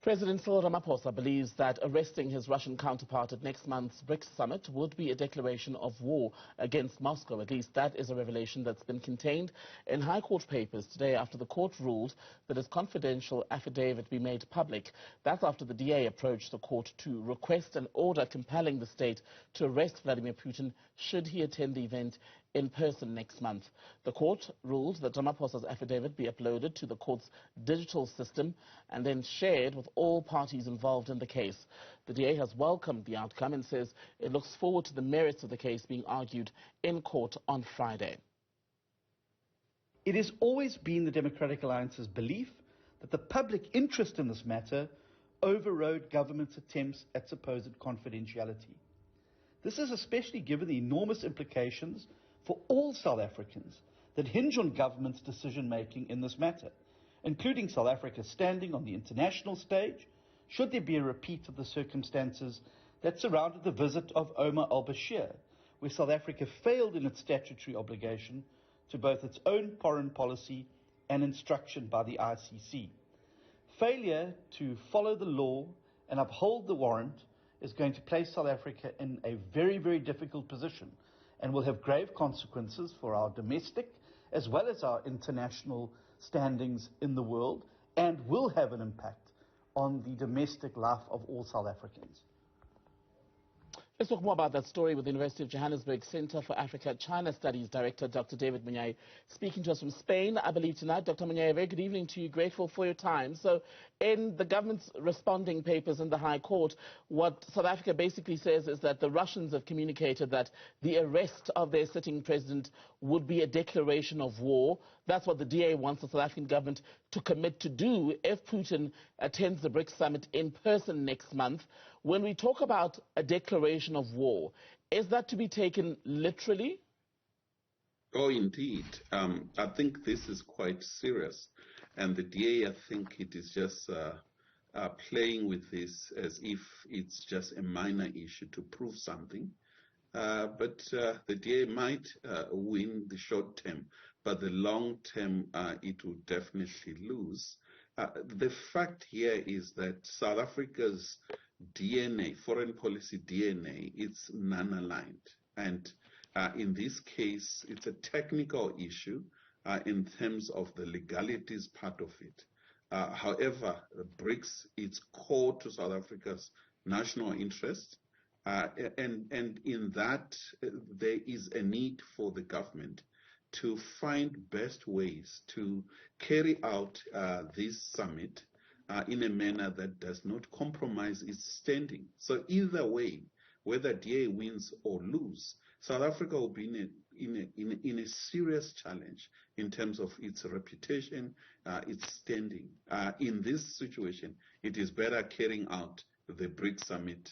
President Cyril Ramaphosa believes that arresting his Russian counterpart at next month's BRICS summit would be a declaration of war against Moscow. At least that is a revelation that's been contained in High Court papers today after the court ruled that his confidential affidavit be made public. That's after the DA approached the court to request an order compelling the state to arrest Vladimir Putin should he attend the event in person next month. The court ruled that Ramaphosa's affidavit be uploaded to the court's digital system and then shared with all parties involved in the case. The DA has welcomed the outcome and says it looks forward to the merits of the case being argued in court on Friday. It has always been the Democratic Alliance's belief that the public interest in this matter overrode government's attempts at supposed confidentiality. This is especially given the enormous implications for all South Africans that hinge on government's decision-making in this matter, including South Africa's standing on the international stage, should there be a repeat of the circumstances that surrounded the visit of Omar al-Bashir, where South Africa failed in its statutory obligation to both its own foreign policy and instruction by the ICC. Failure to follow the law and uphold the warrant is going to place South Africa in a very, very difficult position and will have grave consequences for our domestic as well as our international standings in the world, and will have an impact on the domestic life of all South Africans. Let's talk more about that story with the University of Johannesburg Center for Africa-China Studies Director, Dr. David Monyae, speaking to us from Spain, I believe, tonight. Dr. Monyae, a very good evening to you. Grateful for your time. So, in the government's responding papers in the High Court, what South Africa basically says is that the Russians have communicated that the arrest of their sitting president would be a declaration of war. That's what the DA wants the South African government to commit to do if Putin attends the BRICS summit in person next month. When we talk about a declaration of war, is that to be taken literally? Oh, indeed. I think this is quite serious. And the DA, I think it is just playing with this as if it's just a minor issue to prove something. But the DA might win the short term, but the long term, it will definitely lose. The fact here is that South Africa's DNA, foreign policy DNA, it's non-aligned. And in this case, it's a technical issue in terms of the legalities part of it. However, BRICS, it's core to South Africa's national interest. And in that, there is a need for the government to find best ways to carry out this summit in a manner that does not compromise its standing. So either way, whether DA wins or lose, South Africa will be in a serious challenge in terms of its reputation, its standing. In this situation, it is better carrying out the BRICS summit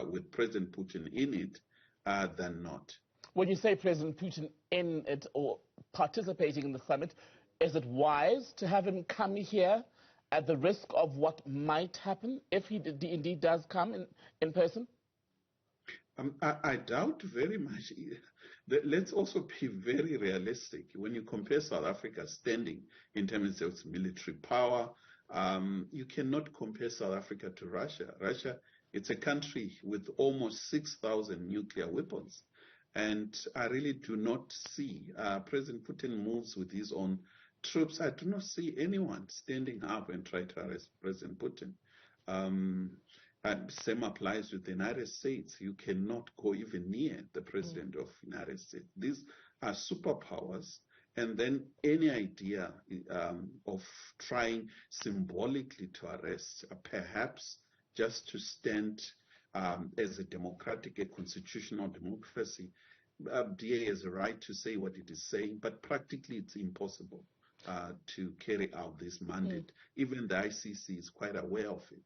with President Putin in it than not. When you say President Putin in it or participating in the summit, is it wise to have him come here at the risk of what might happen if he indeed does come in person? I doubt very much. Let's also be very realistic. When you compare South Africa's standing in terms of its military power, you cannot compare South Africa to Russia. Russia, it's a country with almost 6,000 nuclear weapons. And I really do not see President Putin moves with his own troops. I do not see anyone standing up and try to arrest President Putin. And same applies with the United States. You cannot go even near the President of the United States. These are superpowers. And then any idea of trying symbolically to arrest, perhaps just to stand as a democratic, a constitutional democracy, DA has a right to say what it is saying, but practically it's impossible to carry out this mandate. Even the ICC is quite aware of it.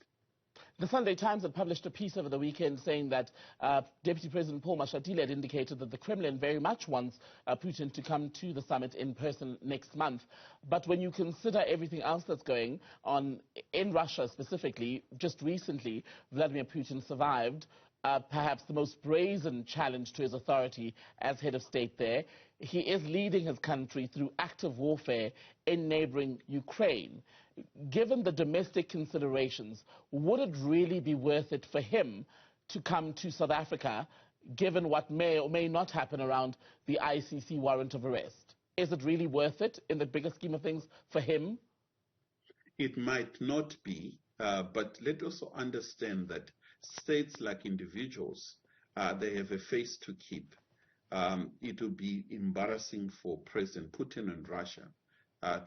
The Sunday Times had published a piece over the weekend saying that Deputy President Paul Mashatile had indicated that the Kremlin very much wants Putin to come to the summit in person next month. But when you consider everything else that's going on in Russia specifically, just recently, Vladimir Putin survived perhaps the most brazen challenge to his authority as head of state there. He is leading his country through active warfare in neighboring Ukraine. given the domestic considerations, would it really be worth it for him to come to South Africa, given what may or may not happen around the ICC warrant of arrest? Is it really worth it in the bigger scheme of things for him? It might not be, but let's also understand that states like individuals, they have a face to keep. It will be embarrassing for President Putin and Russia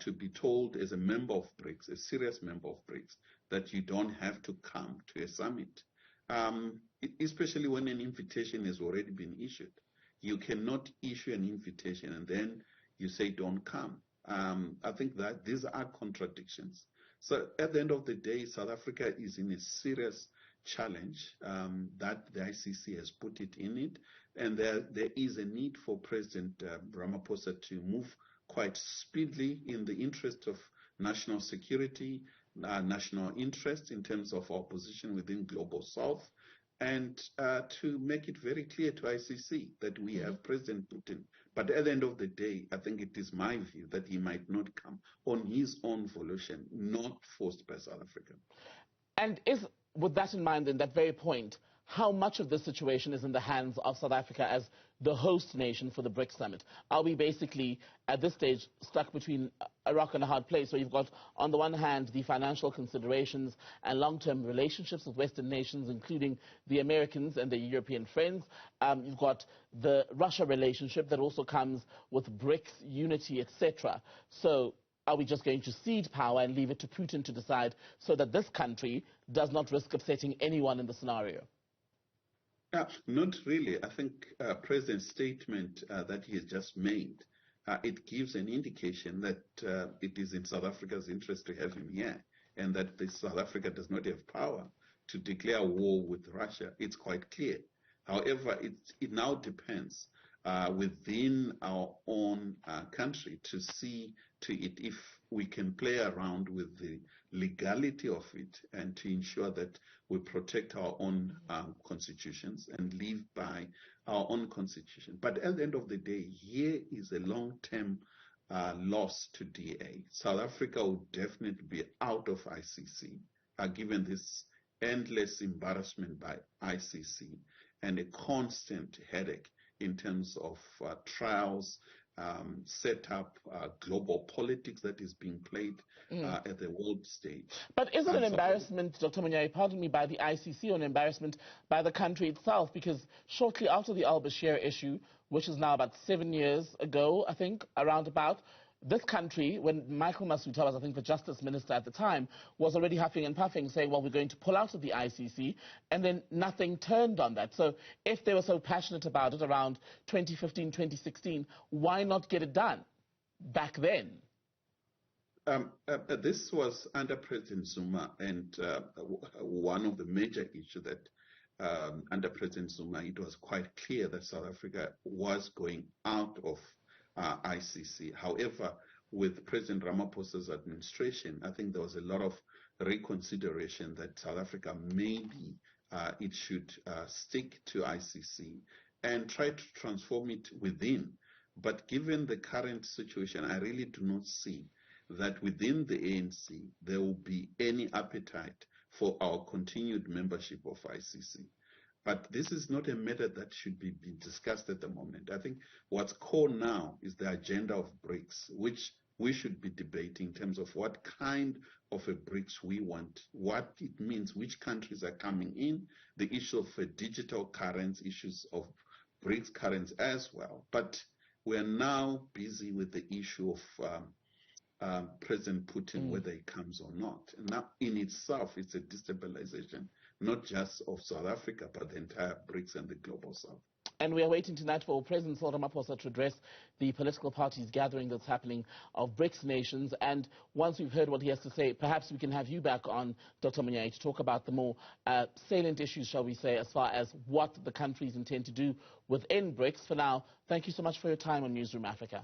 to be told as a member of BRICS, a serious member of BRICS, that you don't have to come to a summit, especially when an invitation has already been issued. You cannot issue an invitation and then you say don't come. I think that these are contradictions. So at the end of the day, South Africa is in a serious challenge that the ICC has put it in it, and there is a need for President Ramaphosa to move quite speedily in the interest of national security, national interest in terms of our position within Global South, and to make it very clear to ICC that we have President Putin. But at the end of the day, I think it is my view that he might not come on his own volition, not forced by South Africa. And with that in mind, then, that very point, how much of this situation is in the hands of South Africa as the host nation for the BRICS summit? Are we basically, at this stage, stuck between a rock and a hard place, where you've got, on the one hand, the financial considerations and long-term relationships with Western nations, including the Americans and their European friends. You've got the Russia relationship that also comes with BRICS unity, etc. So are we just going to cede power and leave it to Putin to decide, so that this country does not risk upsetting anyone in the scenario? Not really. I think President's statement that he has just made, it gives an indication that it is in South Africa's interest to have him here, and that South Africa does not have power to declare war with Russia. It's quite clear. However, it now depends within our own country to see to it if we can play around with the legality of it, and to ensure that we protect our own constitutions and live by our own constitution. But at the end of the day, here is a long-term loss to DA. South Africa will definitely be out of ICC, given this endless embarrassment by ICC and a constant headache in terms of trials, set up global politics that is being played at the world stage. But is it an embarrassment, Dr. Monyae, pardon me, by the ICC, or an embarrassment by the country itself? Because shortly after the al-Bashir issue, which is now about 7 years ago, I think, around about, this country, when Michael Masuta was, I think, the justice minister at the time, was already huffing and puffing, saying, well, we're going to pull out of the ICC, and then nothing turned on that. So if they were so passionate about it around 2015, 2016, why not get it done back then? This was under President Zuma, and one of the major issues that under President Zuma, it was quite clear that South Africa was going out of ICC. However, with President Ramaphosa's administration, I think there was a lot of reconsideration that South Africa maybe it should stick to ICC and try to transform it within. But given the current situation, I really do not see that within the ANC there will be any appetite for our continued membership of ICC. But this is not a matter that should be discussed at the moment. I think what's core now is the agenda of BRICS, which we should be debating in terms of what kind of a BRICS we want, what it means, which countries are coming in, the issue of digital currency, issues of BRICS currency as well. But we're now busy with the issue of President Putin, whether he comes or not. And that in itself, it's a destabilization, not just of South Africa, but the entire BRICS and the Global South. And we are waiting tonight for President Cyril Ramaphosa to address the political parties gathering that's happening of BRICS nations. And once we've heard what he has to say, perhaps we can have you back on, Dr. Monyae, to talk about the more salient issues, shall we say, as far as what the countries intend to do within BRICS. For now, thank you so much for your time on Newzroom Afrika.